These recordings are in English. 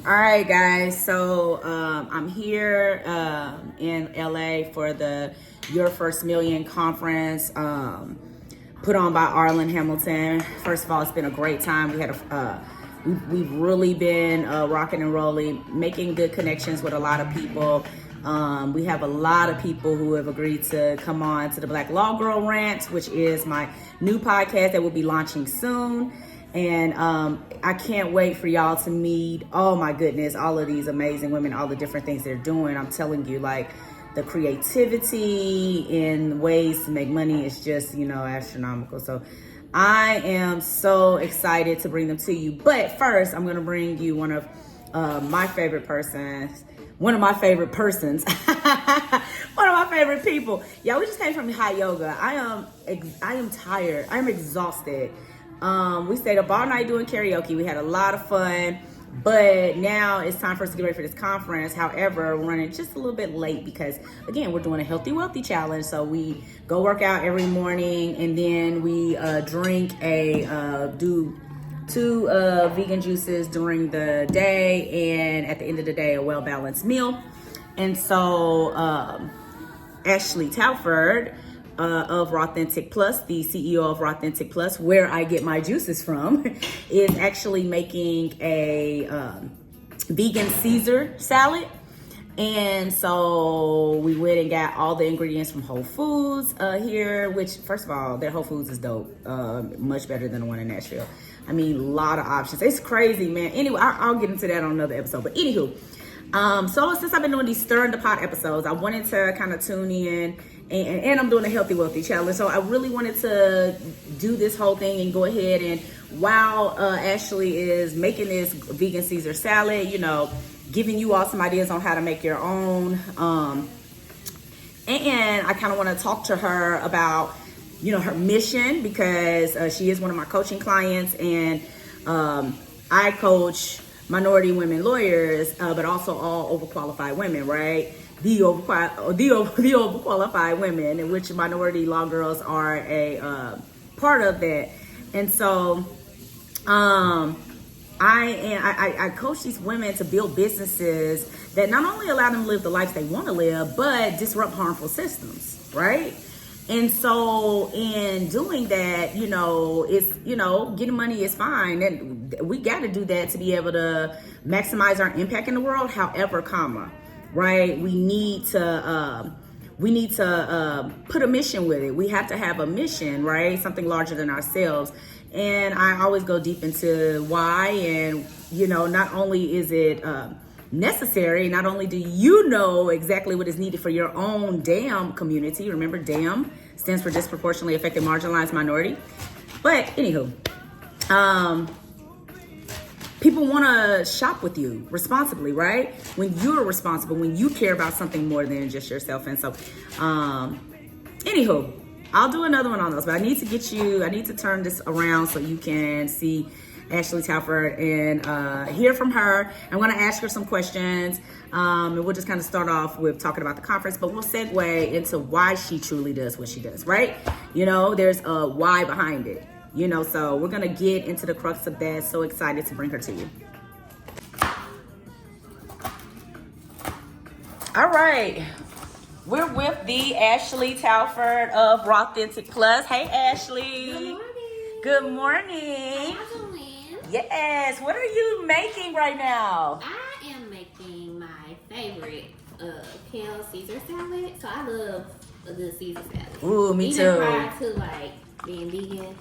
All right, guys. So I'm here in LA for the Your First Million conference put on by Arlen Hamilton. First of all, it's been a great time. We've really been rocking and rolling, making good connections with a lot of people. We have a lot of people who have agreed to come on to the Black Law Girl Rant, which is my new podcast that will be launching soon. And I can't wait for y'all to meet, oh my goodness, all of these amazing women, all the different things they're doing. I'm telling you, like, the creativity in ways to make money is just, astronomical. So I am so excited to bring them to you. But first, I'm going to bring you one of my favorite persons. One of my favorite persons. One of my favorite people. Yeah, we just came from hot yoga. I am tired. I am exhausted. We stayed up all night doing karaoke. We had a lot of fun, but now it's time for us to get ready for this conference. However, we're running just a little bit late because, again, we're doing a healthy, wealthy challenge. So we go work out every morning, and then we do two vegan juices during the day, and at the end of the day, a well-balanced meal. And so Ashley Talford of Rawthentic Plus, the CEO of Rawthentic Plus, where I get my juices from, is actually making a vegan Caesar salad. And so we went and got all the ingredients from Whole Foods here, which, first of all, their Whole Foods is dope. Much better than the one in Nashville. I mean, a lot of options. It's crazy, man. Anyway, I'll get into that on another episode. But anywho, so since I've been doing these stir in the pot episodes, I wanted to kind of tune in, and I'm doing a healthy, wealthy challenge. So I really wanted to do this whole thing and go ahead and, while Ashley is making this vegan Caesar salad, giving you all some ideas on how to make your own. And I kind of want to talk to her about, her mission, because she is one of my coaching clients, and I coach minority women lawyers, but also all overqualified women, right? The overqualified women, in which minority law girls are a part of that. And so I coach these women to build businesses that not only allow them to live the lives they want to live, but disrupt harmful systems, right? And so in doing that, it's, getting money is fine. And we got to do that to be able to maximize our impact in the world. However, right? We need to put a mission with it. We have to have a mission, right? Something larger than ourselves. And I always go deep into why. And, not only is it necessary, not only do you know exactly what is needed for your own DAM community. Remember, DAM stands for disproportionately affected marginalized minority. But anywho, people want to shop with you responsibly, right? When you're responsible, when you care about something more than just yourself. And so, anywho, I'll do another one on those, but I need to turn this around so you can see Ashley Talford and hear from her. I'm going to ask her some questions, and we'll just kind of start off with talking about the conference, but we'll segue into why she truly does what she does, right? There's a why behind it, so we're going to get into the crux of that. So excited to bring her to you. All right. We're with the Ashley Talford of Rawthentic Plus. Hey, Ashley. Good morning. Good morning. How you doing? Yes. What are you making right now? I am making my favorite kale Caesar salad. So I love a good Caesar salad. Ooh, me Even too. prior to being vegan,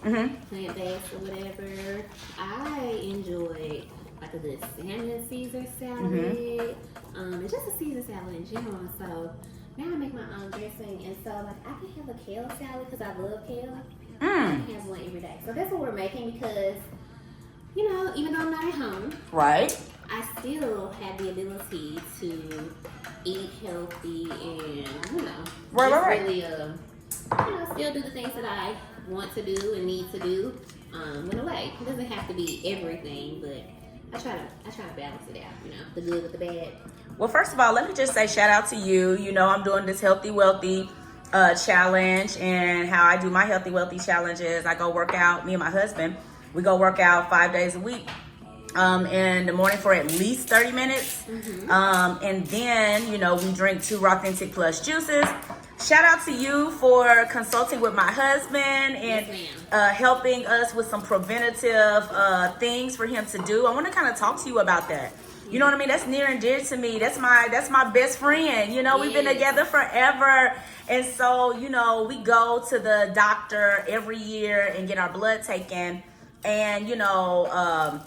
plant-based or whatever, I enjoy like a good salmon Caesar salad. And just a Caesar salad in general. So now I make my own dressing, and so like I can have a kale salad because I love kale. I can have one every day. So that's what we're making because, even though I'm not at home, right, I still have the ability to eat healthy and, right. really, still do the things that I want to do and need to do in a way. It doesn't have to be everything, but I try to balance it out, the good with the bad. Well, first of all, let me just say shout out to you. I'm doing this healthy, wealthy challenge, and how I do my healthy, wealthy challenges. I go work out, me and my husband, we go work out 5 days a week. in the morning for at least 30 minutes. And then, you know, we drink 2 Rawthentic Plus juices. Shout out to you for consulting with my husband and helping us with some preventative things for him to do. I want to kind of talk to you about that. You know what I mean? That's near and dear to me. That's my best friend. You know, we've been together forever. And so, you know, we go to the doctor every year and get our blood taken. And, you know,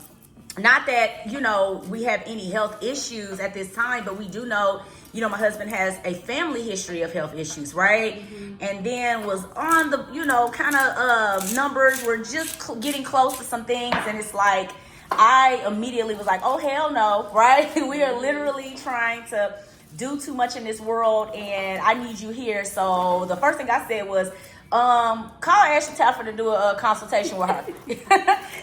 not that, you know, we have any health issues at this time, but we do know, you know, my husband has a family history of health issues, right? And then was on the, you know, kind of numbers were just getting close to some things. And it's like, I immediately was like, oh, hell no, right? We are literally trying to do too much in this world and I need you here. So the first thing I said was, call Ashley Talford to do a consultation with her.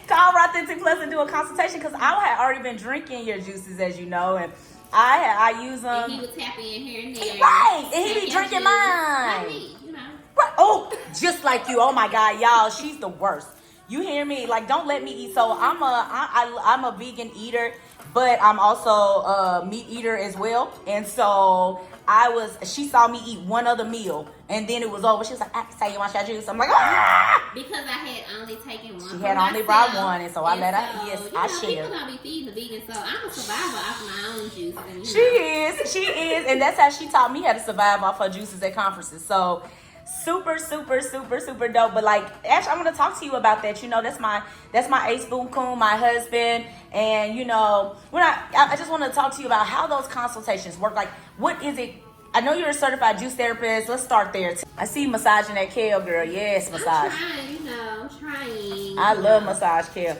Call Rawthentic Plus and do a consultation because I had already been drinking your juices, as you know, and I use them. And he was tapping in here and there. Right, and he be drinking mine. Like me, you know. Right. Oh, just like you. Oh my God, y'all, she's the worst. You hear me? Like, don't let me eat. So I'm a vegan eater, but I'm also a meat eater as well. And so she saw me eat one other meal, and then it was over. She was like, I can tell you want your juice. I'm like, ah! Because I had only taken one. She had only brought one, and so I let her. Yes, I shared. People don't be feeding the vegan, so I'm a survivor off my own juice. And, she is, and that's how she taught me how to survive off her juices at conferences. So. Super dope. But like, Ash, I want to talk to you about that. You know, that's my ace boom coon, my husband, and you know, when I just want to talk to you about how those consultations work. Like, what is it? I know you're a certified juice therapist. Let's start there. I see massaging that kale, girl. Yes, massage. I'm trying. I love massage kale.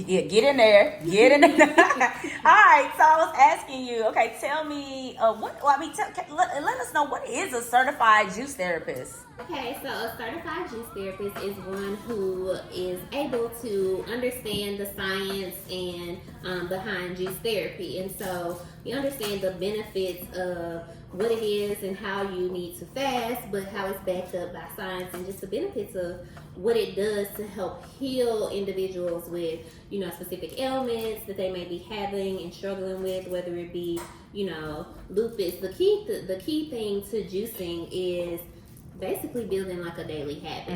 Yeah, get in there. All right. So I was asking you. Okay, tell me let us know, what is a certified juice therapist? Okay, so a certified juice therapist is one who is able to understand the science and behind juice therapy, and so you understand the benefits of what it is and how you need to fast, but how it's backed up by science and just the benefits of what it does to help heal individuals with, you know, specific ailments that they may be having and struggling with, whether it be, you know, lupus. The key thing to juicing is basically building like a daily habit.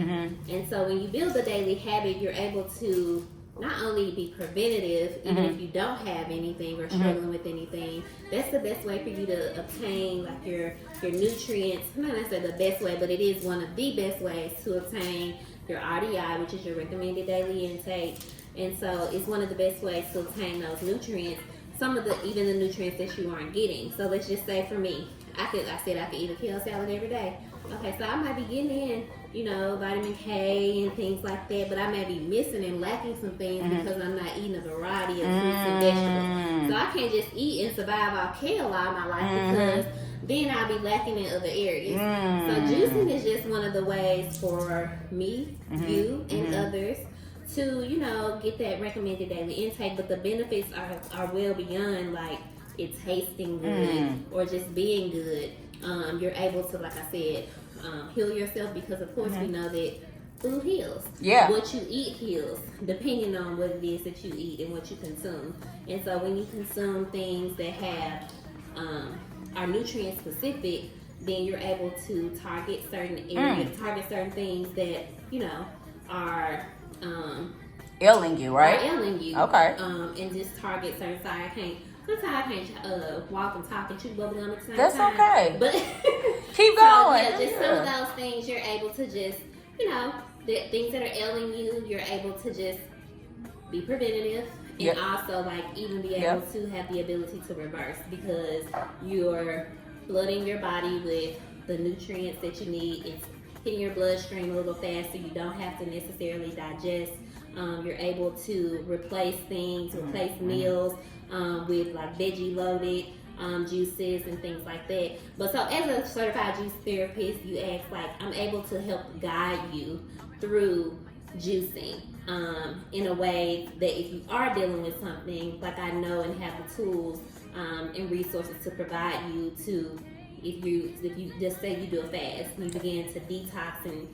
And so when you build a daily habit, you're able to not only be preventative, even if you don't have anything or struggling with anything. That's the best way for you to obtain like your nutrients. I'm not gonna say the best way, but it is one of the best ways to obtain your RDI, which is your recommended daily intake. And so it's one of the best ways to obtain those nutrients. Even the nutrients that you aren't getting. So let's just say for me, I could eat a kale salad every day. Okay, so I might be getting in, you know, vitamin K and things like that, but I may be missing and lacking some things because I'm not eating a variety of fruits and vegetables. So I can't just eat and survive off kale all my life because then I'll be lacking in other areas. So juicing is just one of the ways for me, you, and others to, you know, get that recommended daily intake, but the benefits are well beyond like it tasting good or just being good. You're able to, like I said, heal yourself because of course we know that food heals. Yeah. What you eat heals depending on what it is that you eat and what you consume. And so when you consume things that have are nutrient specific, then you're able to target certain areas, target certain things that, you know, are ailing you, right? Ailing you. Okay. And just target certain side. Sometimes I can't walk and talk and chew bubblegum at the same time. That's okay. But keep going. So, yeah, just some of those things you're able to just, you know, the things that are ailing you, you're able to just be preventative and also like even be able to have the ability to reverse because you're flooding your body with the nutrients that you need. It's hitting your bloodstream a little faster. You don't have to necessarily digest. You're able to replace things, replace meals with like veggie loaded juices and things like that. But so as a certified juice therapist, you ask like, I'm able to help guide you through juicing in a way that if you are dealing with something, like I know and have the tools and resources to provide you to, if you just say you do a fast and you begin to detox and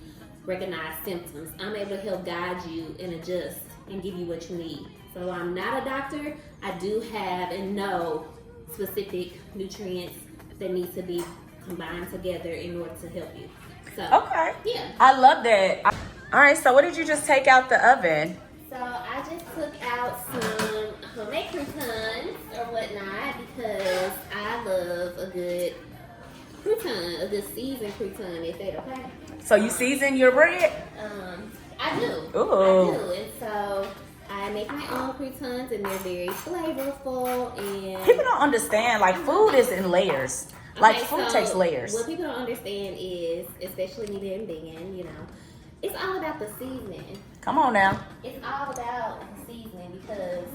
recognize symptoms, I'm able to help guide you and adjust and give you what you need. So I'm not a doctor. I do have and know specific nutrients that need to be combined together in order to help you. So Okay. yeah. I love that. All right, so what did you just take out the oven? So I just took out some homemade croutons or whatnot because I love a good crouton, a good seasoned crouton. Is that okay? So you season your bread? I do. Ooh. I do, and so I make my own croutons, and they're very flavorful. And People don't understand, like, food is in layers. Like, okay, food so takes layers. What people don't understand is, especially me being vegan, you know, it's all about the seasoning. Come on now. It's all about the seasoning because,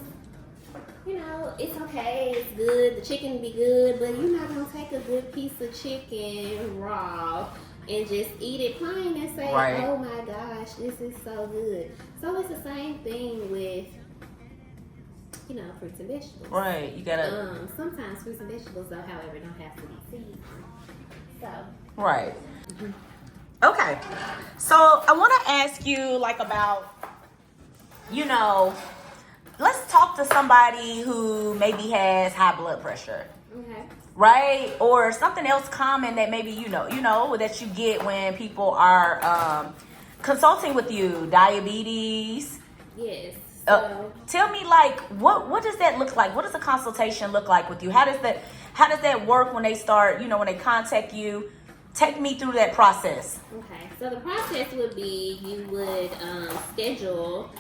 you know, it's okay, it's good, the chicken be good, but you're not gonna take a good piece of chicken raw and just eat it plain and say, right. Oh my gosh, this is so good. So it's the same thing with, you know, fruits and vegetables. Right, you gotta. Sometimes fruits and vegetables, though, however, don't have to be seasoned. So. Right. Okay. So I want to ask you, like, about, you know, let's talk to somebody who maybe has high blood pressure. Okay. Right? Or something else common that maybe you know that you get when people are consulting with you. Diabetes. Yes. Tell me, like, what does that look like? What does a consultation look like with you? How does that work when they start, when they contact you? Take me through that process. Okay, so the process would be you would schedule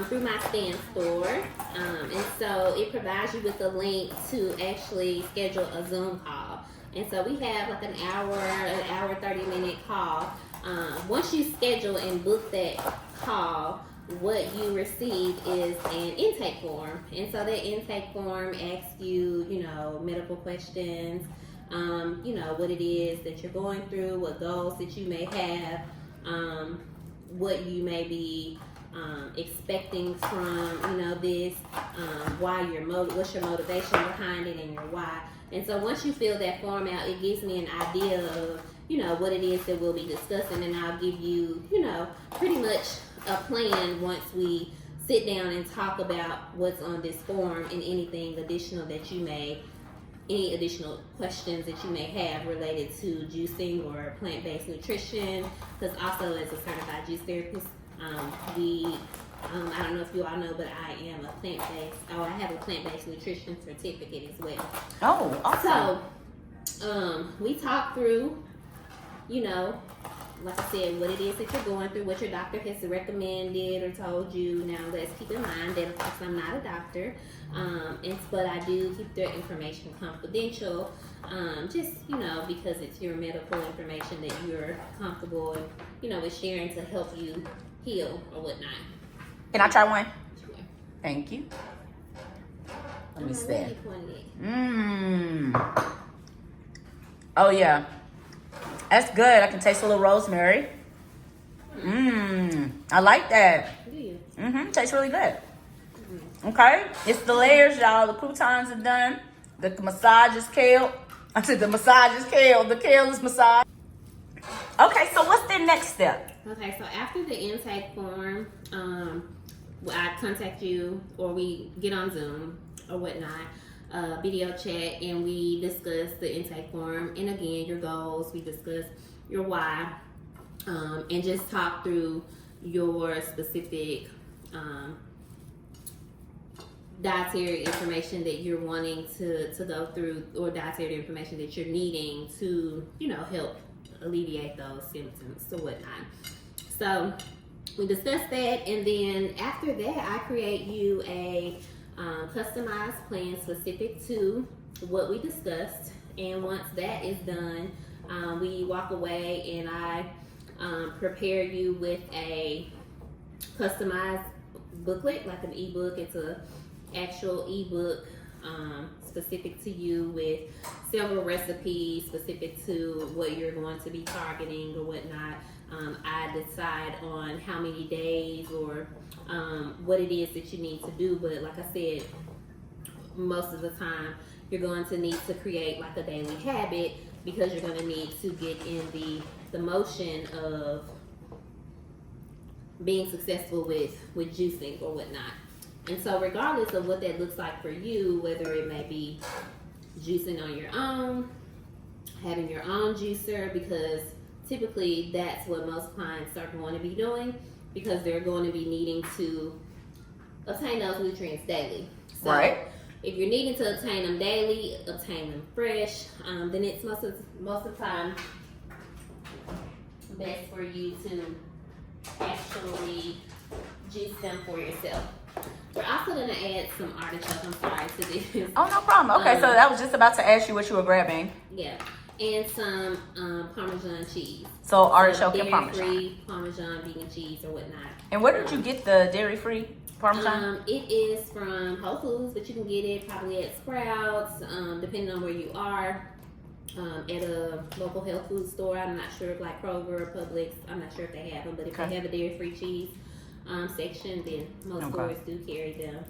through my stand store, and so it provides you with a link to actually schedule a Zoom call. And so we have like an hour 30-minute call. Once you schedule and book that call, what you receive is an intake form. And so that intake form asks you, medical questions, what it is that you're going through, what goals that you may have, what you may be expecting from, this, what's your motivation behind it and your why. And so once you fill that form out, it gives me an idea of, what it is that we'll be discussing, and I'll give you, pretty much a plan once we sit down and talk about what's on this form and anything additional that any additional questions that you may have related to juicing or plant-based nutrition. Because also as a certified juice therapist, I don't know if you all know, but I am I have a plant-based nutrition certificate as well. Oh, awesome. So, we talk through, like I said, what it is that you're going through, what your doctor has recommended or told you. Now, let's keep in mind that, of course, I'm not a doctor, but I do keep their information confidential, because it's your medical information that you're comfortable, with sharing to help you heal or whatnot. Can I try one? Sure. Thank you. Let me see. Where you pointed at? Oh, yeah. That's good. I can taste a little rosemary. I like that. Do you? Tastes really good. Okay. It's the layers, y'all. The croutons are done. The massage is kale. I said the massage is kale. The kale is massage. Okay, so what's the next step? Okay, so after the intake form, I contact you or we get on Zoom or whatnot, video chat, and we discuss the intake form. And again, your goals, we discuss your why, and just talk through your specific dietary information that you're wanting to go through, or dietary information that you're needing to, help alleviate those symptoms or whatnot. So we discuss that, and then after that, I create you a customized plan specific to what we discussed. And once that is done, we walk away, and I prepare you with a customized booklet, like an ebook. It's a actual ebook specific to you with several recipes specific to what you're going to be targeting or whatnot. I decide on how many days or what it is that you need to do, but like I said, most of the time you're going to need to create like a daily habit, because you're going to need to get in the motion of being successful with juicing or whatnot. And so regardless of what that looks like for you, whether it may be juicing on your own, having your own juicer, because typically that's what most clients are going to be doing, because they're going to be needing to obtain those nutrients daily. So right. If you're needing to obtain them daily, obtain them fresh, then it's most of the time best for you to actually juice them for yourself. We're also going to add some artichoke, I'm sorry, to this. Oh, no problem. Okay, so that was just about to ask you what you were grabbing. Yeah, and some Parmesan cheese. So artichoke and Parmesan. Dairy-free Parmesan, vegan cheese, or whatnot. And where did you get the dairy-free Parmesan? It is from Whole Foods, but you can get it probably at Sprouts, depending on where you are. At a local health food store. I'm not sure if like Kroger or Publix, I'm not sure if they have them, but if they have a dairy-free cheese section, then most stores do carry them.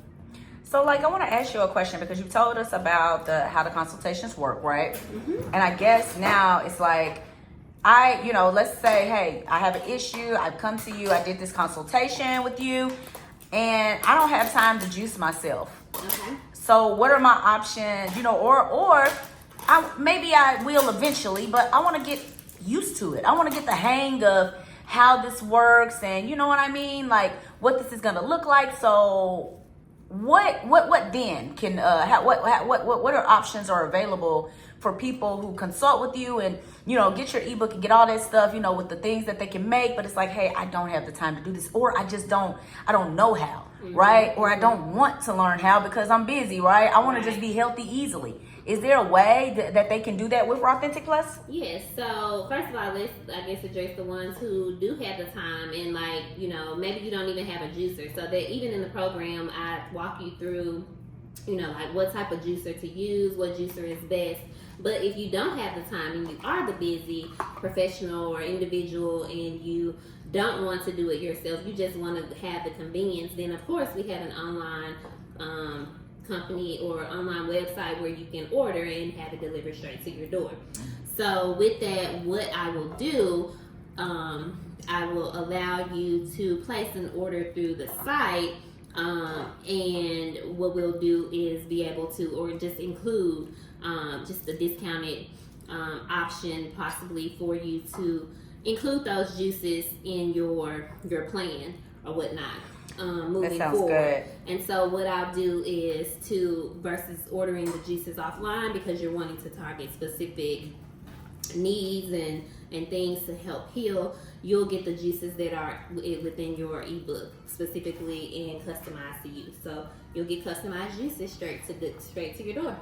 So like, I want to ask you a question, because you told us about how the consultations work, right? Mm-hmm. And I guess now it's like, let's say, hey, I have an issue. I've come to you. I did this consultation with you, and I don't have time to juice myself. Okay. So what are my options? Or maybe I will eventually, but I want to get used to it. I want to get the hang of how this works, and you know what I mean? Like what this is going to look like. So what then can, what are options are available for people who consult with you and, get your ebook and get all that stuff, with the things that they can make, but it's like, hey, I don't have the time to do this, or I don't know how, right? Or I don't want to learn how because I'm busy, right? I want to just be healthy easily. Is there a way that they can do that with Rawthentic Plus? Yes. So first of all, let's address the ones who do have the time, and maybe you don't even have a juicer. So that even in the program, I walk you through, like what type of juicer to use, what juicer is best. But if you don't have the time and you are the busy professional or individual and you don't want to do it yourself, you just want to have the convenience, then of course we have an online company or online website where you can order and have it delivered straight to your door. So with that, what I will do, I will allow you to place an order through the site, and what we'll do is be able to, or just include just a discounted option possibly for you to include those juices in your plan or whatnot. Moving forward. Good. And so what I'll do is versus ordering the juices offline, because you're wanting to target specific needs and things to help heal, you'll get the juices that are within your ebook specifically and customized to you. So you'll get customized juices straight to your door.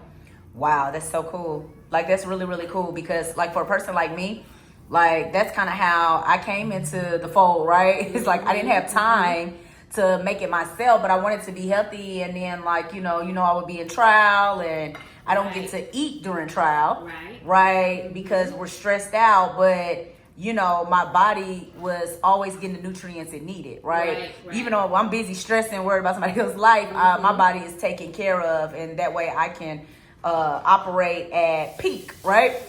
Wow, that's so cool. Like, that's really, really cool, because like for a person like me, like that's kind of how I came into the fold, right? It's like I didn't have time to make it myself, but I wanted to be healthy, and then like I would be in trial, and I don't get to eat during trial, right? Because we're stressed out, but my body was always getting the nutrients it needed, right? Even though I'm busy stressing, worried about somebody else's life, my body is taken care of, and that way I can operate at peak, right?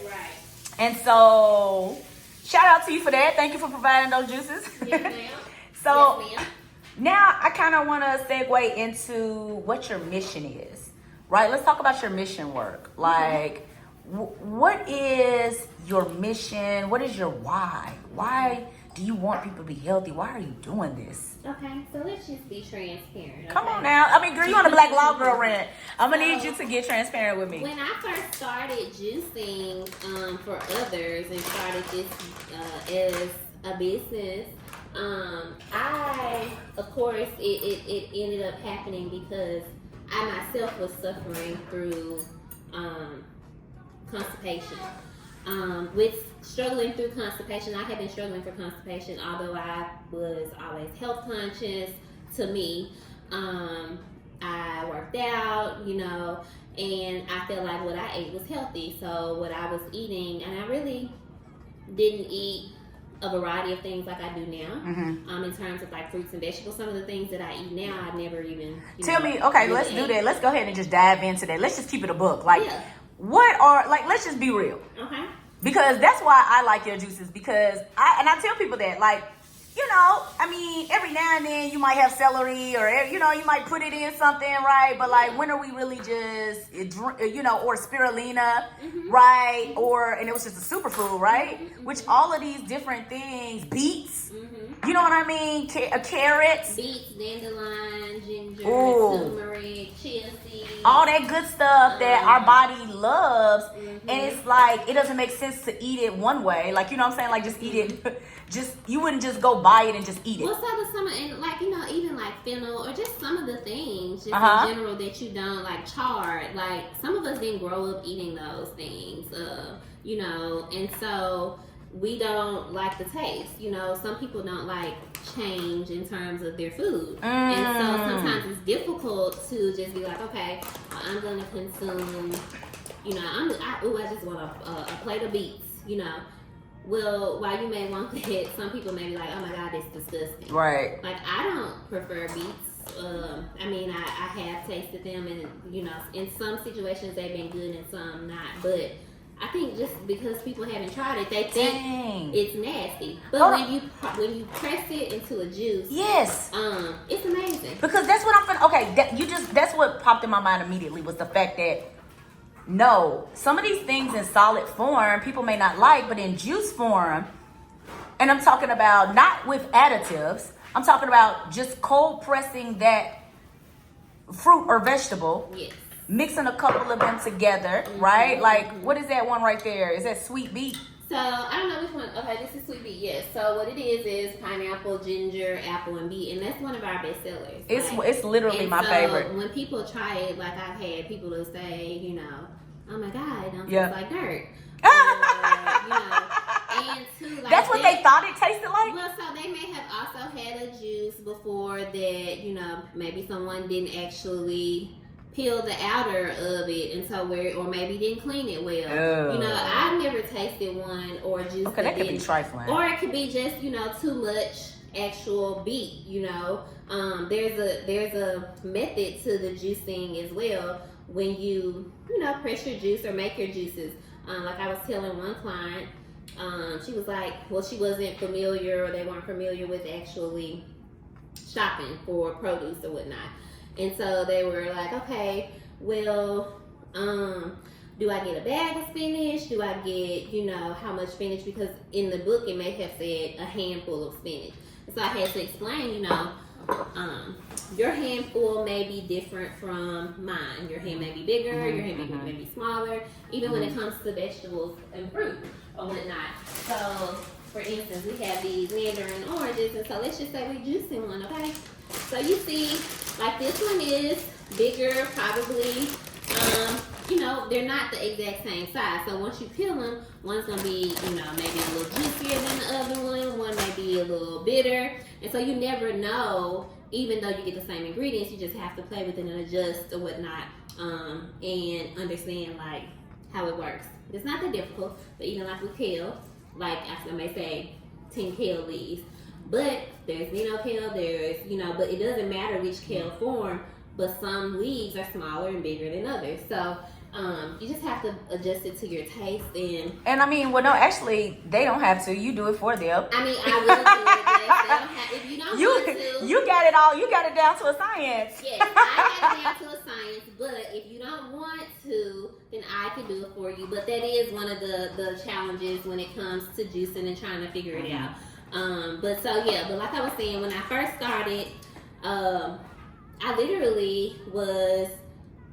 And so shout out to you for that. Thank you for providing those juices. Yes, ma'am. So yes, ma'am. Now I kind of want to segue into what your mission is, right? Let's talk about your mission work. Like, what is your mission? What is your why? Why do you want people to be healthy? Why are you doing this? Okay, so let's just be transparent. Okay? Come on now. I mean, girl, you on the Black Law Girl Rant. I'm going to need you to get transparent with me. When I first started juicing for others and started this as a business, of course, it ended up happening because I myself was suffering through constipation. With struggling through constipation, I have been struggling for constipation, although I was always health conscious. To me, I worked out, and I felt like what I ate was healthy. So what I was eating, and I really didn't eat a variety of things like I do now, in terms of like fruits and vegetables. Some of the things that I eat now, I never even tell me. Okay, let's do that. Let's go ahead and just dive into that. Let's just keep it a book. Like, what are, like, let's just be real. Okay. Because that's why I like your juices, because I tell people that, like, you know, I mean, every now and then you might have celery or, you know, you might put it in something, right? But like, when are we really just, you know, or spirulina, right? Or, and it was just a superfood, right? Which all of these different things, beets, you know what I mean? Carrots. Beets, dandelion, ginger, turmeric, chia seeds. All that good stuff that our body loves. And it's like, it doesn't make sense to eat it one way. Like, you know what I'm saying? Like, just eat it. You wouldn't just go buy it and just eat it. What's up with some, and like, you know, even like fennel or just some of the things just in general that you don't like, chard. Like, some of us didn't grow up eating those things, you know, and so we don't like the taste. You know, some people don't like change in terms of their food. And so sometimes it's difficult to just be like, okay, I'm going to consume, you know, I just want a plate of beets, you know. Well, while you may want that, some people may be like, oh my God, it's disgusting. Right. Like, I don't prefer beets. I mean, I have tasted them, and, you know, in some situations they've been good and some not. But I think just because people haven't tried it, they think it's nasty. But when you press it into a juice, yes, it's amazing. Because that's what I'm gonna. Okay, that's what popped in my mind immediately was the fact that no, some of these things in solid form people may not like, but in juice form, and I'm talking about not with additives. I'm talking about just cold pressing that fruit or vegetable. Yes. Mixing a couple of them together, right? Like, what is that one right there? Is that sweet beet? So, I don't know which one. Okay, this is sweet beet, yes. So, what it is pineapple, ginger, apple, and beet. And that's one of our best sellers. It's literally my favorite. When people try it, like I've had people to say, you know, oh my God, it don't taste like dirt. You know, and too, like that's what they thought it tasted like? Well, so they may have also had a juice before that, you know, maybe someone didn't actually peel the outer of it, and so or maybe didn't clean it well. You know, I've never tasted one or juice that could be trifling, or it could be just, you know, too much actual beet. You know, there's a method to the juicing as well when you know, press your juice or make your juices. Like I was telling one client, she was like, well, she wasn't familiar, or they weren't familiar with actually shopping for produce or whatnot. And so they were like, okay, well, do I get a bag of spinach? Do I get, you know, how much spinach? Because in the book, it may have said a handful of spinach. And so I had to explain, you know, your handful may be different from mine. Your hand may be bigger, your hand may be smaller, even when it comes to vegetables and fruit or whatnot. So, for instance, we have these mandarin oranges, and so let's just say we're juicing one, okay? So you see, like this one is bigger, probably, you know, they're not the exact same size. So once you peel them, one's gonna be, you know, maybe a little juicier than the other one may be a little bitter. And so you never know, even though you get the same ingredients, you just have to play with it and adjust or whatnot, and understand like how it works. It's not that difficult, but even like with kale, like I may say 10 kale leaves. But there's kale, there's, you know, but it doesn't matter which kale form, but some leaves are smaller and bigger than others. So you just have to adjust it to your taste. And I mean, well, no, actually, they don't have to. You do it for them. I mean, I will do it. Yes, they don't have, if you don't want to. You got it all. You got it down to a science. Yes, I got it down to a science. But if you don't want to, then I can do it for you. But that is one of the challenges when it comes to juicing and trying to figure it out. But like I was saying, when I first started, I literally was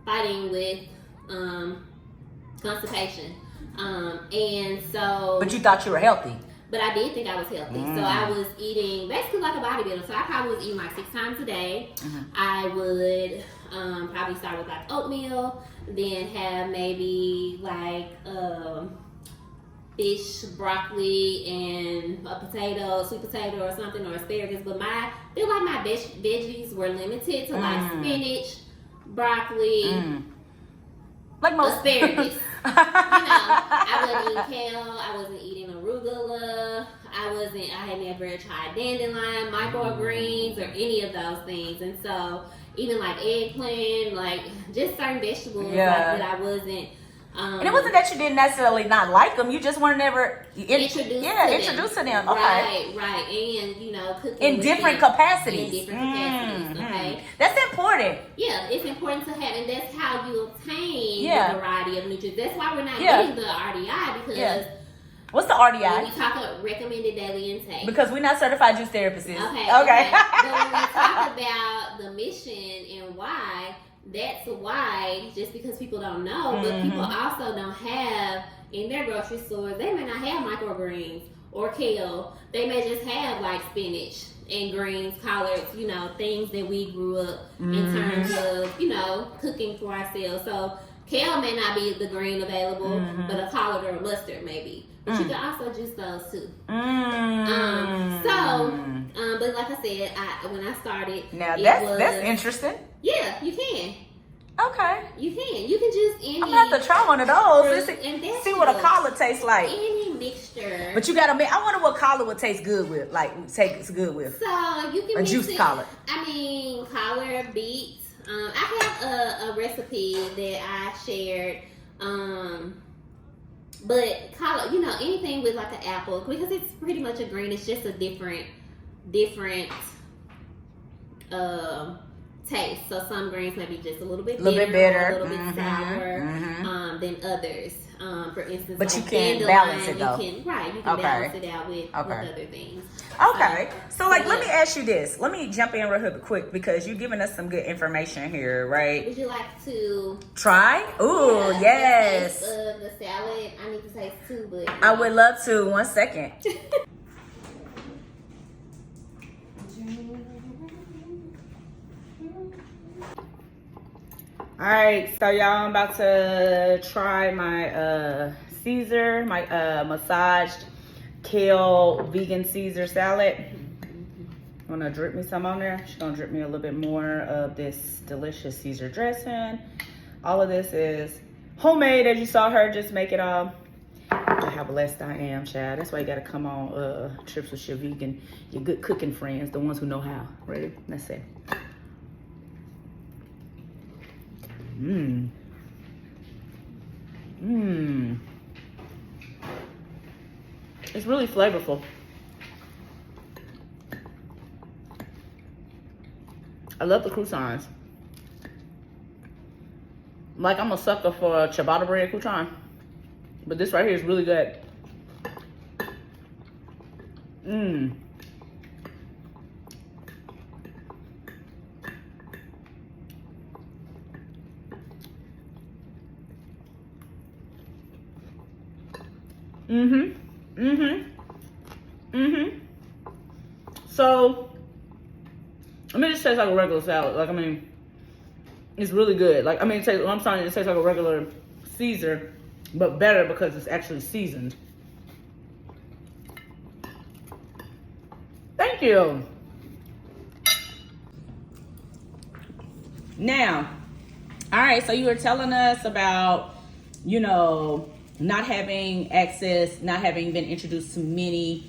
fighting with constipation, and so. But you thought you were healthy. But I did think I was healthy, so I was eating basically like a bodybuilder. So I probably was eating like 6 times a day. I would probably start with like oatmeal, then have maybe like fish, broccoli, and a potato, sweet potato or something, or asparagus. But I feel like my veggies were limited to like spinach, broccoli, like most asparagus. You know, I wasn't eating kale, I wasn't eating arugula, I had never tried dandelion, microgreens, or any of those things. And so even like eggplant, like just certain vegetables like, that I wasn't And it wasn't that you didn't necessarily not like them. You just weren't never introduced to them. Okay. Right. And, you know, cooking in different capacities. Okay. That's important. Yeah, it's important to have, and that's how you obtain the variety of nutrients. That's why we're not getting the RDI, because what's the RDI? When we talk about recommended daily intake. Because we're not certified juice therapists. Okay. But when we talk about the mission and why, that's why, just because people don't know, but people also don't have in their grocery stores, they may not have microgreens or kale. They may just have like spinach and greens, collards, you know, things that we grew up in terms of, you know, cooking for ourselves. So kale may not be the green available, but a collard or a mustard maybe. But you can also juice those too. But like I said, when I started, now that's interesting. Yeah, you can. Okay. You can juice any. I'm gonna have to try one of those. See what a collard tastes like. Any mixture. But you gotta make. I wonder what collard would taste good with. Tastes good with. So you can a juice collard. I mean, collard, beets. I have a recipe that I shared. But collard, you know, anything with like an apple, because it's pretty much a green. It's just a different taste. So some greens may be just a little bit bitter, a little bit sour than others. For instance, but like you can balance it though. You can balance it out with other things. Okay. So let me ask you this. Let me jump in real quick because you're giving us some good information here, right? Would you like to try? Ooh, yes. The salad. I need to taste too, but I would love to. 1 second. All right, so y'all, I'm about to try my Caesar, my massaged kale vegan Caesar salad. I'm gonna drip me some on there. She's gonna drip me a little bit more of this delicious Caesar dressing. All of this is homemade, as you saw her just make it all. How blessed I am, child. That's why you gotta come on trips with your vegan, your good cooking friends, the ones who know how. Ready? Let's see. It's really flavorful. I love the croutons. Like, I'm a sucker for a ciabatta bread crouton, but this right here is really good. So, I mean, it just tastes like a regular salad. Like, I mean, it's really good. Like, I mean, it tastes like a regular Caesar, but better because it's actually seasoned. Thank you. Now, all right, so you were telling us about, you know, not having access, not having been introduced to many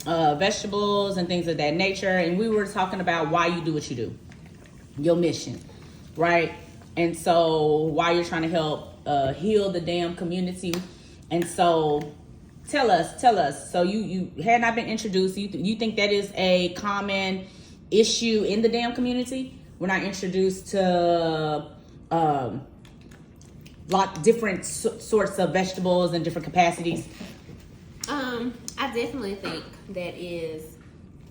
vegetables and things of that nature. And we were talking about why you do what you do, your mission, right? And so why you're trying to help heal the damn community. And so tell us. So you had not been introduced. You think that is a common issue in the damn community? We're not introduced to lot different sorts of vegetables and different capacities. I definitely think that is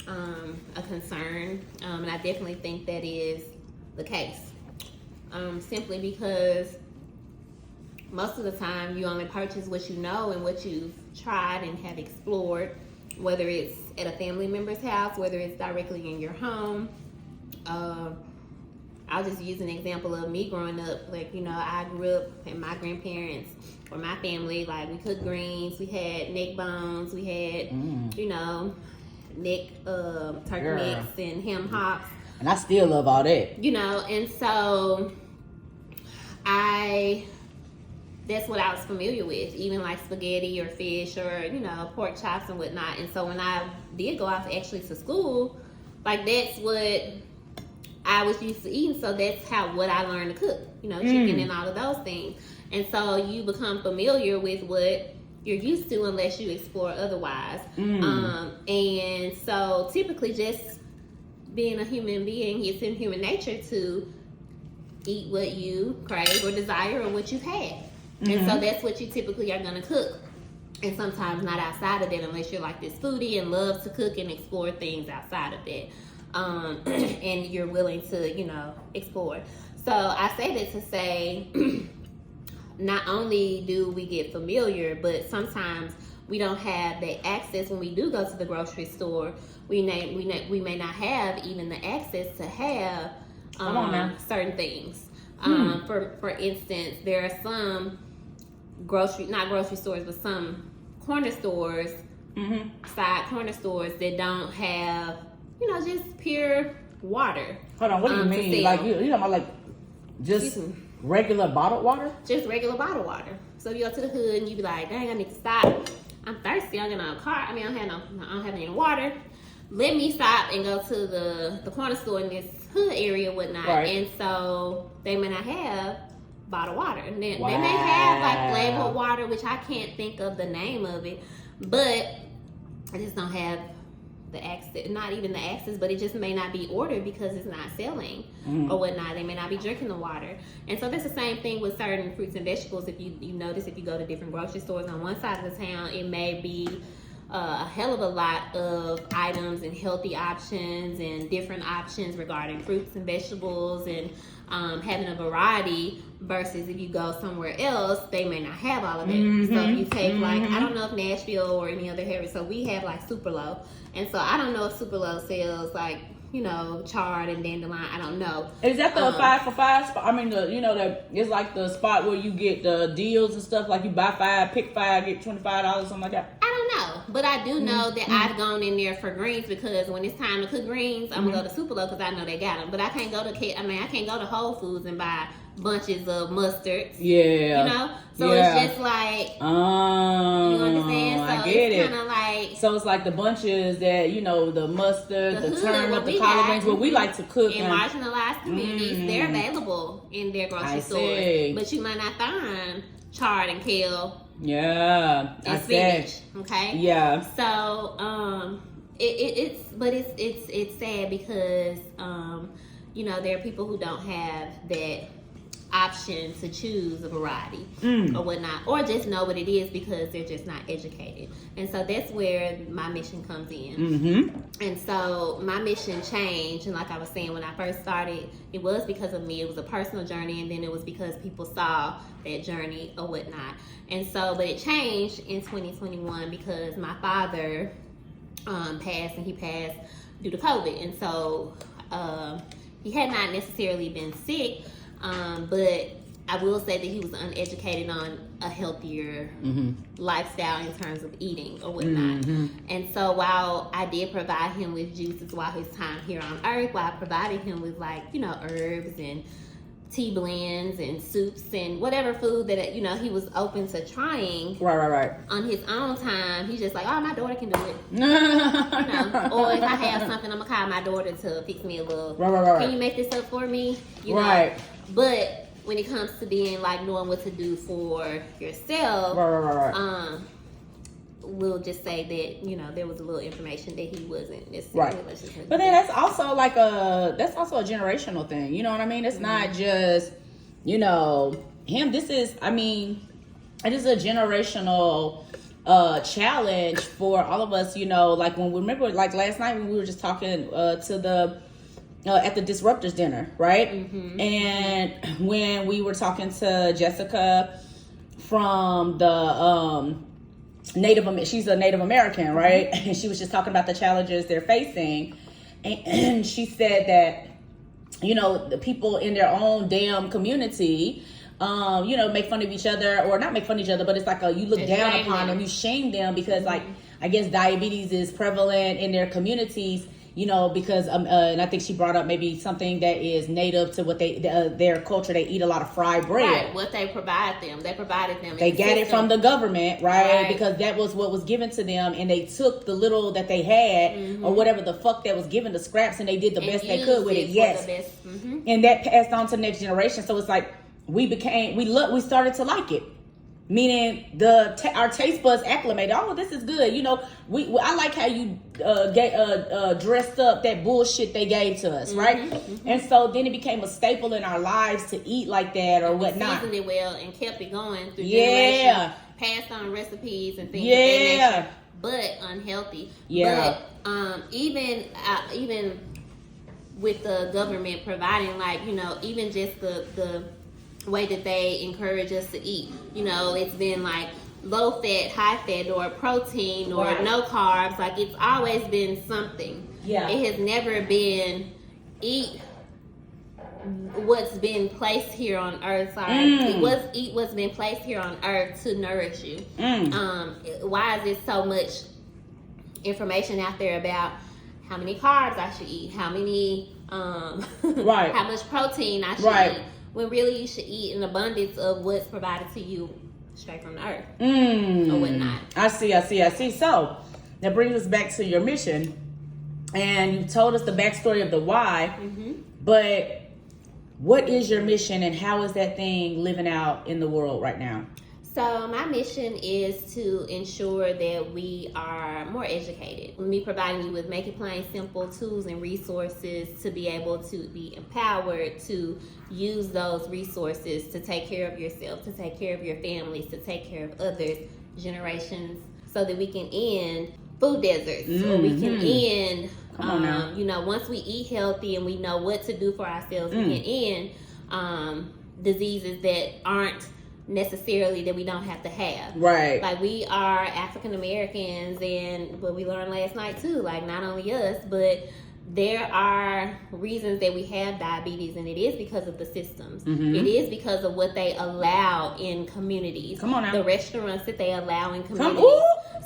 a concern, and I definitely think that is the case. Simply because most of the time you only purchase what you know and what you've tried and have explored, whether it's at a family member's house, whether it's directly in your home. I'll just use an example of me growing up. Like, you know, I grew up and my grandparents or my family, like, we cooked greens, we had neck bones, we had, you know, turkey necks and ham hocks. And I still love all that. You know, and so that's what I was familiar with, even like spaghetti or fish or, you know, pork chops and whatnot. And so when I did go out actually to school, like, that's what I was used to eating, so that's what I learned to cook. You know, chicken and all of those things. And so you become familiar with what you're used to unless you explore otherwise. And so typically just being a human being, it's in human nature to eat what you crave or desire or what you've had. And so that's what you typically are going to cook. And sometimes not outside of that unless you're like this foodie and loves to cook and explore things outside of that. And you're willing to, you know, explore. So I say that to say, not only do we get familiar, but sometimes we don't have the access when we do go to the grocery store. We may not have even the access to have certain things. For instance, there are some not grocery stores, but some corner stores, side corner stores that don't have, you know, just pure water. Hold on, what do you mean? Like you know about like just regular bottled water? Just regular bottled water. So you go to the hood and you be like, dang, I need to stop. I'm thirsty. I'm gonna car. I mean, I don't have any water. Let me stop and go to the corner store in this hood area and whatnot. Right. And so they may not have bottled water. And they may have like flavored water, which I can't think of the name of it, but I just don't have the access, not even the access, but it just may not be ordered because it's not selling or whatnot. They may not be drinking the water. And so that's the same thing with certain fruits and vegetables. If you notice, if you go to different grocery stores on one side of the town, it may be a hell of a lot of items and healthy options and different options regarding fruits and vegetables and having a variety, versus if you go somewhere else, they may not have all of it. So if you take like, I don't know if Nashville or any other area, so we have like Super Low, and so I don't know if Super Low sells like, you know, chard and dandelion. I don't know. Is that the 5 for 5 spot? I mean, it's like the spot where you get the deals and stuff. Like you buy 5, pick 5, get $25, something like that. I don't know, but I do know that I've gone in there for greens because when it's time to cook greens, I'm gonna go to Super Low because I know they got them. But I can't go to Whole Foods and buy bunches of mustards. Yeah. You know? So it's just like, you understand? So I get it's it. kind of like, so it's like the bunches that, you know, the mustard, the turnip, the collard greens, what we like to cook. In marginalized communities, they're available in their grocery stores. But you might not find chard and kale. Yeah. And spinach. Okay? Yeah. So, it's sad because, you know, there are people who don't have that option to choose a variety or whatnot, or just know what it is because they're just not educated. And so that's where my mission comes in. And so my mission changed, and like I was saying, when I first started, it was because of me. It was a personal journey, and then it was because people saw that journey or whatnot. And so, but it changed in 2021 because my father passed, and he passed due to COVID. And so he had not necessarily been sick, but I will say that he was uneducated on a healthier lifestyle in terms of eating or whatnot. And so while I did provide him with juices while his time here on earth, while I provided him with, like, you know, herbs and tea blends and soups and whatever food that, you know, he was open to trying. Right. On his own time, he's just like, oh, my daughter can do it. You know? Or if I have something, I'm gonna call my daughter to fix me a little. Right. Can you make this up for me? You know? But when it comes to being like knowing what to do for yourself, we'll just say that, you know, there was a little information that he wasn't necessarily listening. But then that's also like a generational thing. You know what I mean? It's not just, you know, him. This is, I mean, it is a generational challenge for all of us. You know, like when we remember, like last night when we were just talking to the at the Disruptors dinner, right? And when we were talking to Jessica from the she's a Native American, right? And she was just talking about the challenges they're facing, and she said that, you know, the people in their own damn community, you know, make fun of each other, or not make fun of each other, but it's like you look down upon them, you shame them because, like, I guess diabetes is prevalent in their communities, because and I think she brought up maybe something that is native to what their culture. They eat a lot of fried bread. Right. What they provided them. They got it from the government, right? Because that was what was given to them, and they took the little that they had or whatever the fuck that was given, the scraps, and they did the best they could with it. Yes. And that passed on to the next generation. So it's like we started to like it. Meaning our taste buds acclimated. Oh, this is good. I like how you dressed up that bullshit they gave to us, right? And so then it became a staple in our lives to eat like that or whatnot. Seasoned it well and kept it going through generations. Passed on recipes and things of that nature, but unhealthy. Yeah. But even with the government providing, like, even just the way that they encourage us to eat. It's been like low fat, high fat, or protein, or no carbs. Like, it's always been something. Yeah. It has never been eat what's been placed here on earth. Eat what's been placed here on earth to nourish you. Why is there so much information out there about how many carbs I should eat, how many how much protein I should eat? When really you should eat an abundance of what's provided to you straight from the earth or whatnot. I see. So that brings us back to your mission, and you told us the backstory of the why. But what is your mission, and how is that thing living out in the world right now? So my mission is to ensure that we are more educated. Me providing you with make it plain simple tools and resources to be able to be empowered to use those resources to take care of yourself, to take care of your families, to take care of others, generations, so that we can end food deserts, or we can end, once we eat healthy and we know what to do for ourselves, we can end diseases that aren't necessarily that we don't have to have. Right. Like, we are African Americans, and what we learned last night too, like, not only us, but there are reasons that we have diabetes, and it is because of the systems. It is because of what they allow in communities. Come on now. The restaurants that they allow in communities.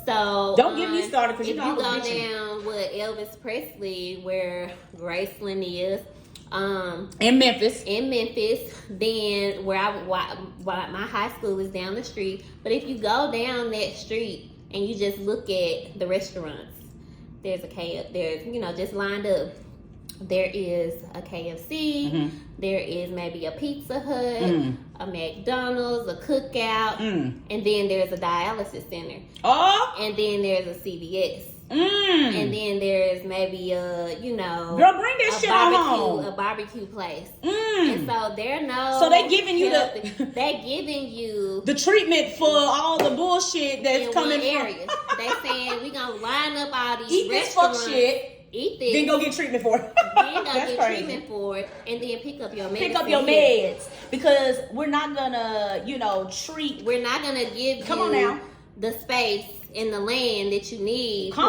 So don't get me started, because if you go down with Elvis Presley, where Graceland is, in Memphis, then where my high school is down the street. But if you go down that street and you just look at the restaurants, there's a just lined up. There is a KFC, there is maybe a Pizza Hut, a McDonald's, a Cookout, and then there's a dialysis center. And then there's a CVS. And then there's maybe girl, bring that shit home. A barbecue place. And so so they giving you they're giving you the treatment for all the bullshit that's coming in areas. They saying we gonna line up all these eat restaurants, this fuck shit. Eat this. Then go get treatment for it. Then go get treatment for it, and then pick up your meds. Pick up your meds, because we're not gonna, treat. We're not gonna give Come on now. the space in the land that you need to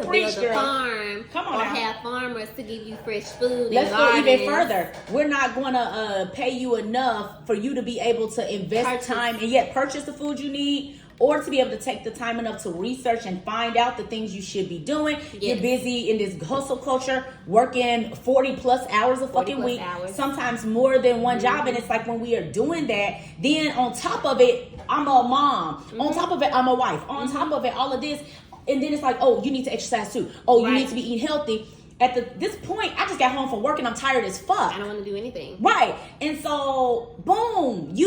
build a farm, or have farmers to give you fresh food. Let's go even further. We're not gonna pay you enough for you to be able to invest time and yet purchase the food you need, or to be able to take the time enough to research and find out the things you should be doing. Yes. You're busy in this hustle culture, working 40 plus hours a fucking week, sometimes more than one job. And it's like, when we are doing that, then on top of it, I'm a mom. On top of it, I'm a wife. On top of it, all of this. And then it's like, oh, you need to exercise too. Oh, you need to be eating healthy. At this point, I just got home from work and I'm tired as fuck. I don't want to do anything. Right. And so, boom,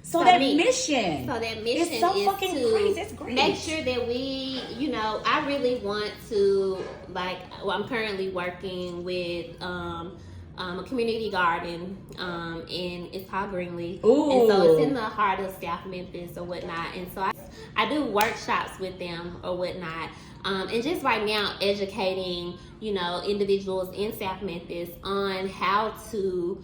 So that mission is so fucking crazy. It's great. Make sure that we, I really want to, I'm currently working with a community garden, and it's called Greenleaf. Ooh. And so it's in the heart of South Memphis or whatnot. And so I do workshops with them or whatnot. And just right now educating, individuals in South Memphis on how to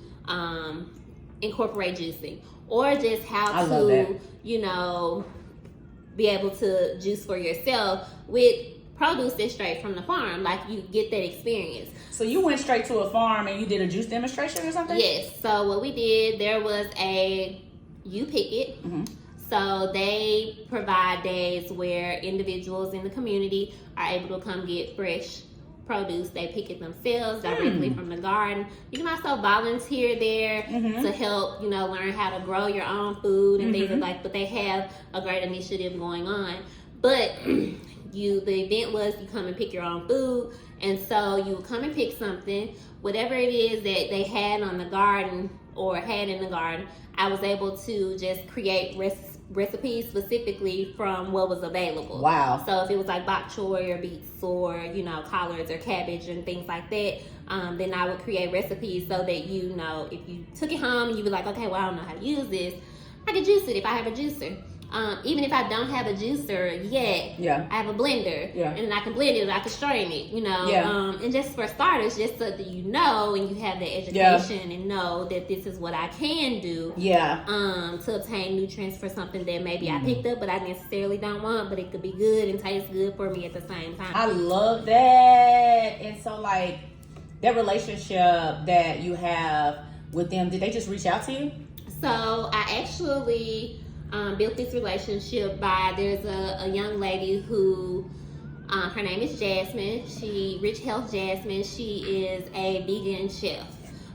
incorporate juicing, or just how to, be able to juice for yourself with produce that's straight from the farm. Like, you get that experience. So you went straight to a farm and you did a juice demonstration or something? Yes. So what we did, there was you pick it. So they provide days where individuals in the community are able to come get fresh produce. They pick it themselves directly from the garden. You can also volunteer there to help, you know, learn how to grow your own food and things like. But they have a great initiative going on. But the event was you come and pick your own food, and so you would come and pick something, whatever it is that they had on the garden or had in the garden. I was able to just create recipes specifically from what was available. Wow. So if it was like bok choy or beets or, you know, collards or cabbage and things like that, then I would create recipes so that, you know, if you took it home and you were like, okay, well, I don't know how to use this, I could juice it if I have a juicer. Even if I don't have a juicer yet, I have a blender, and then I can blend it, and I can strain it, you know. And just for starters, just so that you know, and you have the education and know that this is what I can do, to obtain nutrients for something that maybe I picked up, but I necessarily don't want, but it could be good and taste good for me at the same time. I love that. And so, like, that relationship that you have with them, did they just reach out to you? So I actually built this relationship by, there's a young lady who, her name is Jasmine. Rich Health Jasmine. She is a vegan chef.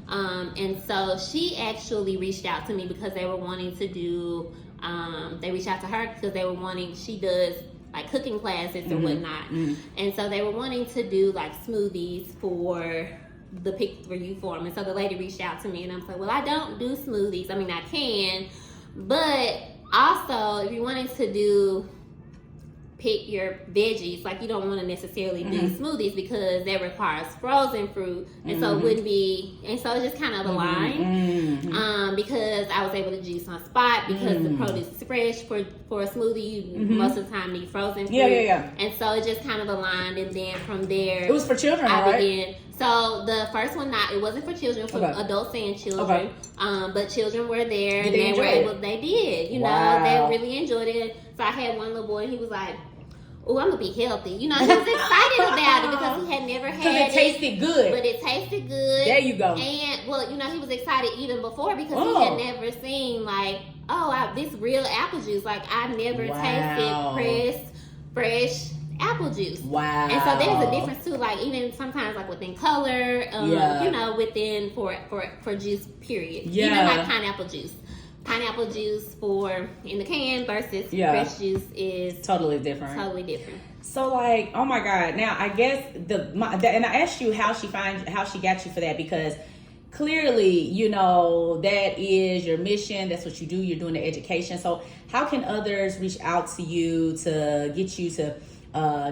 And so she actually reached out to me because they were wanting to do, they reached out to her because they were wanting, she does like cooking classes or whatnot. And so they were wanting to do like smoothies for the Pick For You forum. And so the lady reached out to me and I'm like, well, I don't do smoothies. I mean, I can, but also, if you wanted to pick your veggies, like you don't want to necessarily do smoothies because that requires frozen fruit, and so it wouldn't be, and so it's just kind of aligned. Because I was able to juice on spot because the produce is fresh. For a smoothie, you most of the time need frozen fruit. And so it just kind of aligned, and then from there, it was for children, right? Began. So the first one, it wasn't for children, for adults and children. But children were there, and they were able. They did, you know, they really enjoyed it. So I had one little boy, and he was like, "Oh, I'm gonna be healthy." You know, he was excited about it because he had never had it. Because it tasted good. But it tasted good. There you go. And well, you know, he was excited even before because he had never seen like, this real apple juice. Like I've never tasted pressed, fresh apple juice. Wow. And so there's a difference too, like even sometimes like within color, you know, within for juice period. Even like pineapple juice. Pineapple juice for in the can versus fresh juice is totally different. So like, oh my God. Now I guess and I asked you how she got you for that, because clearly, you know, that is your mission. That's what you do. You're doing the education. So how can others reach out to you to get you to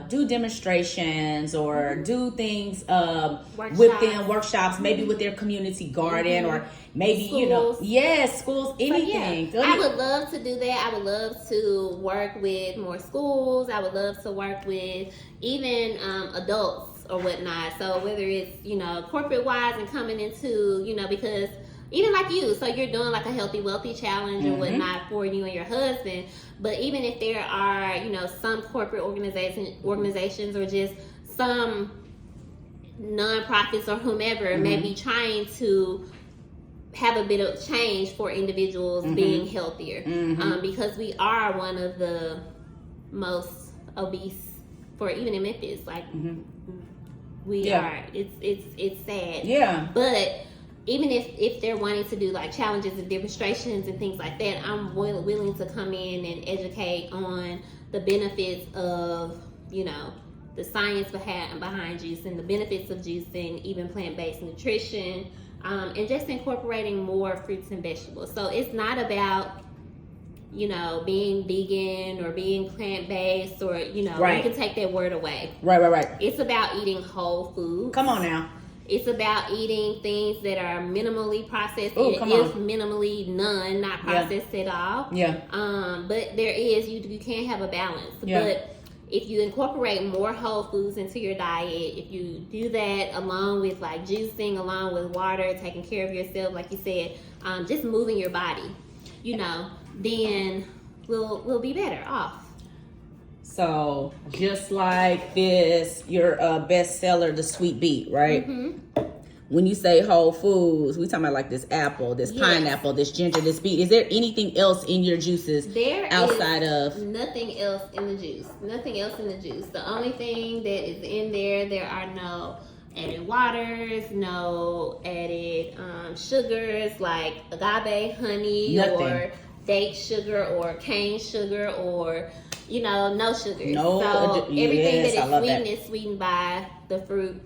do demonstrations or do things with them, workshops, maybe with their community garden or maybe schools. You know, schools, anything. I would love to do that. I would love to work with more schools. I would love to work with even adults or whatnot. So whether it's, you know, corporate wise and coming into, you know, because even like you, so you're doing like a healthy, wealthy challenge and whatnot for you and your husband. But even if there are, you know, some corporate organizations or just some nonprofits or whomever maybe trying to have a bit of change for individuals being healthier, because we are one of the most obese for even in Memphis. Like we are. It's sad. But even if they're wanting to do like challenges and demonstrations and things like that, I'm willing to come in and educate on the benefits of, you know, the science behind juice and the benefits of juicing, even plant-based nutrition, and just incorporating more fruits and vegetables. So it's not about, you know, being vegan or being plant-based or, you know, you can take that word away. Right. It's about eating whole food. Come on now. It's about eating things that are minimally processed. If minimally none, not processed at all. But there is, you can have a balance. But if you incorporate more whole foods into your diet, if you do that along with like juicing, along with water, taking care of yourself, like you said, just moving your body, you know, then we'll be better off. So just like this, your bestseller, the sweet beet, right? when you say whole foods, we talking about like this apple, this pineapple, this ginger, this beet. Is there anything else in your juices outside of? Nothing else in the juice. Nothing else in the juice. The only thing that is in there are no added waters, no added sugars like agave honey or date sugar or cane sugar or no sugar. So everything that is sweetened by the fruit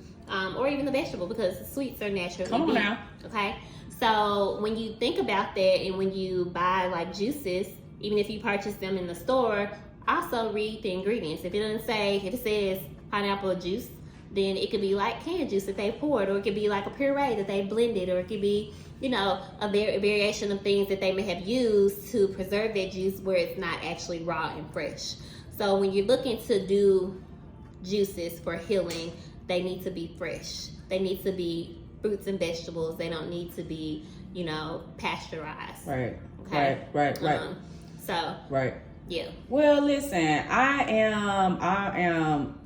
or even the vegetable, because the sweets are naturally Come on now. Okay, so when you think about that and when you buy like juices, even if you purchase them in the store, also read the ingredients. If it says pineapple juice, then it could be like canned juice that they poured, or it could be like a puree that they blended, or it could be a variation of things that they may have used to preserve that juice where it's not actually raw and fresh. So when you're looking to do juices for healing, they need to be fresh. They need to be fruits and vegetables. They don't need to be, pasteurized. Right. Okay. Right. Right. Yeah. Well, listen, I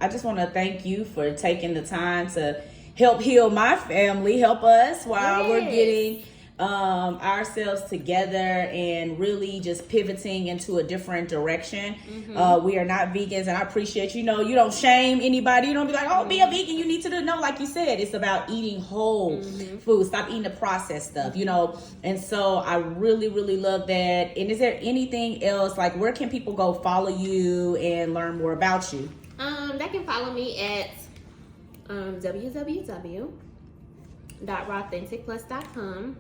just want to thank you for taking the time to help heal my family, help us while we're getting ourselves together and really just pivoting into a different direction. We are not vegans, and I appreciate you don't shame anybody. You don't be like, be a vegan, you need to do. No, like you said, it's about eating whole food. Stop eating the processed stuff, and so I really, really love that. And is there anything else, like where can people go follow you and learn more about you? They can follow me at www.rawthenticplus.com.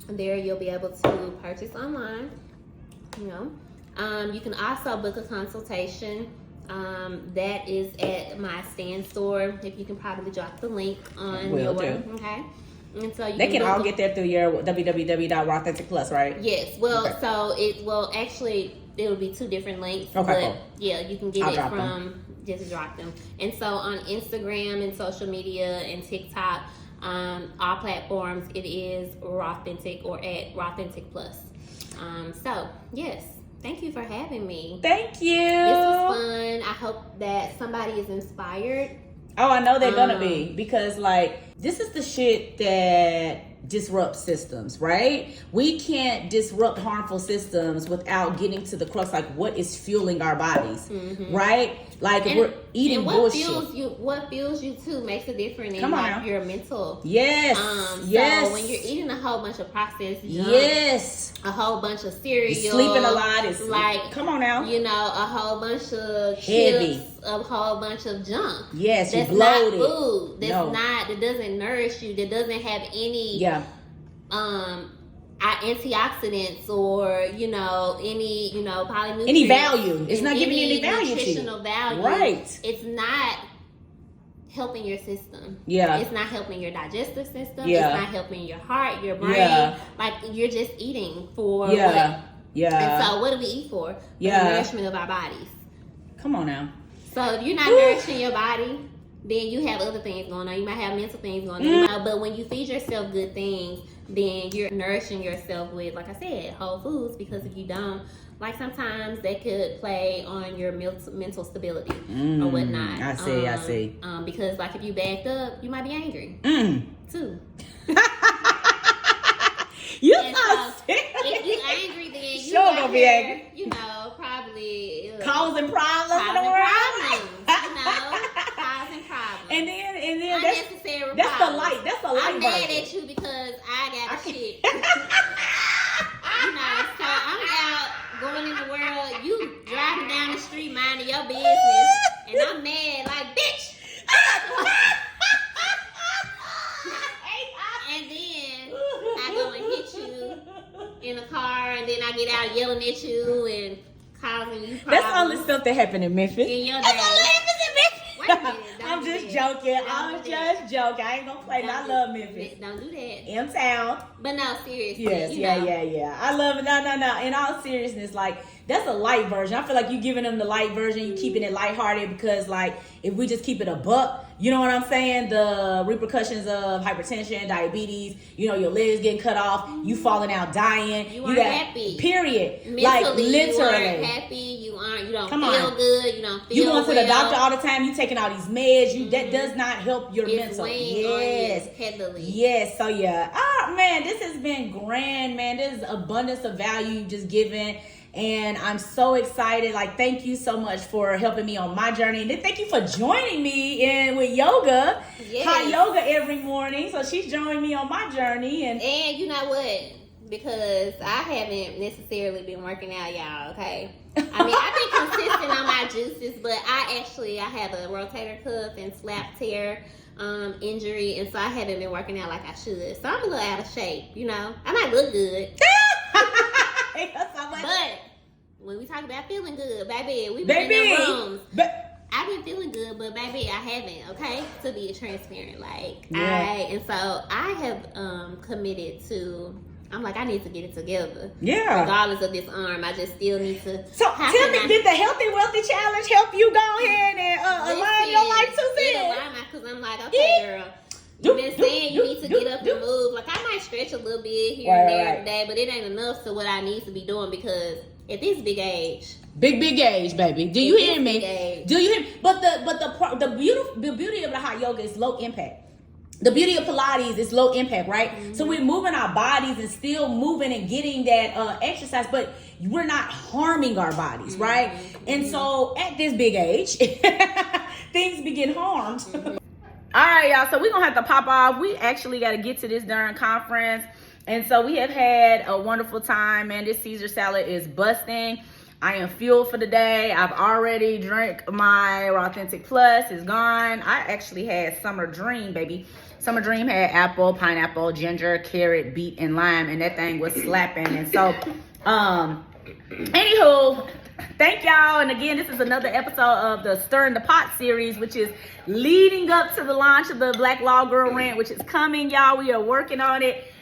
There you'll be able to purchase online. You can also book a consultation. That is at my stand store. If you can probably drop the link on okay. And so they can all get there through your www.Rawthentic Plus, right? Yes. Well, so it will actually will be two different links. Okay, but cool. Yeah, you can get it from just drop them. And so on Instagram and social media and TikTok, all platforms, it is Rawthentic or at Rawthentic Plus. So yes, thank you for having me. Thank you. This was fun. I hope that somebody is inspired. Oh, I know they're gonna be, because this is the shit that disrupt systems, right? We can't disrupt harmful systems without getting to the crux, like what is fueling our bodies, right? Like if we're eating bullshit. What fuels you too makes a difference in your mental. Yes. So when you're eating a whole bunch of processed junk, a whole bunch of cereal, you're sleeping a lot. It's come on now. A whole bunch of heavy, chips, a whole bunch of junk. Yes, that's you're bloated. Not food. That's not. That doesn't nourish you. That doesn't have any. Antioxidants or any polynutrients, any value. It's not giving you any value. Nutritional value, right? It's not helping your system. It's not helping your digestive system. It's not helping your heart, your brain. Like you're just eating for what? And so what do we eat for? The nourishment of our bodies. Come on now. So if you're not nourishing your body, then you have other things going on. You might have mental things going on. But when you feed yourself good things, then you're nourishing yourself with, like I said, whole foods. Because if you don't, like sometimes that could play on your mental stability or whatnot. I see. Because like if you backed up, you might be angry too. If you angry, then you gonna be angry. Probably causing problems. Causing problems. And then unnecessary that's the light. That's the light. I'm mad at you because I got shit. So I'm out going in the world. You driving down the street minding your business, and I'm mad like bitch. And then I go and hit you in a car, and then I get out yelling at you and causing you problems. That's all the stuff that happened in Memphis. In your That's all that happened in Memphis. Wait a minute, I'm just joking. I ain't gonna play. I love Memphis. Don't do that. In town. But no, seriously. Yes, yeah. I love it. No. In all seriousness, that's a light version. I feel like you giving them the light version. You keeping it lighthearted because, if we just keep it a buck, you know what I'm saying? The repercussions of hypertension, diabetes, your legs getting cut off, you falling out dying. You aren't happy. Period. Mentally, literally. you aren't happy. You arm, you don't Come feel on. good, you don't feel You going to the well. doctor all the time, you taking all these meds, you that does not help your It's mental. weighing on Yes. you heavily. Yes, so yeah. Man, this has been grand, man. This is abundance of value just given. And I'm so excited. Like, thank you so much for helping me on my journey. And then thank you for joining me in with yoga. Yes. Hot yoga every morning. So she's joining me on my journey. And you know what? Because I haven't necessarily been working out, y'all, okay? I mean, I've been consistent on my juices, but I have a rotator cuff and slap tear injury, and so I haven't been working out like I should. So I'm a little out of shape, you know? I might look good. But when we talk about feeling good, baby, we've been in the rooms. I've been feeling good, but baby, I haven't, okay? To be transparent. Like, and so I have committed to, I'm like, I need to get it together. Yeah. Regardless of this arm, I just still need to. So tell me, did the Healthy Wealthy Challenge help you go ahead and align your life to this? Because I'm like, okay, girl. You've been saying you need to get up and move. Like, I might stretch a little bit here and there today, but it ain't enough to what I need to be doing because at this big age. Big age, baby. Do you hear me? Do you hear me? But the beauty of the hot yoga is low impact. The beauty of Pilates is low impact, right? Mm-hmm. So we're moving our bodies and still moving and getting that exercise, but we're not harming our bodies, right? Mm-hmm. And so at this big age, things begin harmed. Mm-hmm. All right, y'all. So we're going to have to pop off. We actually got to get to this darn conference. And so we have had a wonderful time, man. This Caesar salad is busting. I am fueled for the day. I've already drank my Rawthentic Plus. It's gone. I actually had Summer Dream, baby. Summer Dream had apple, pineapple, ginger, carrot, beet, and lime. And that thing was slapping. And so, anywho, thank y'all. And again, this is another episode of the Stir in the Pot series, which is leading up to the launch of the Black Law Girl Rant, which is coming, y'all. We are working on it.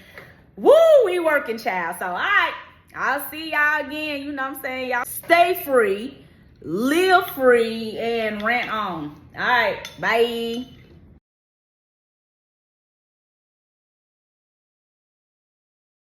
Woo, we working, child. So, all right, I'll see y'all again. You know what I'm saying, y'all. Stay free, live free, and rant on. All right, bye.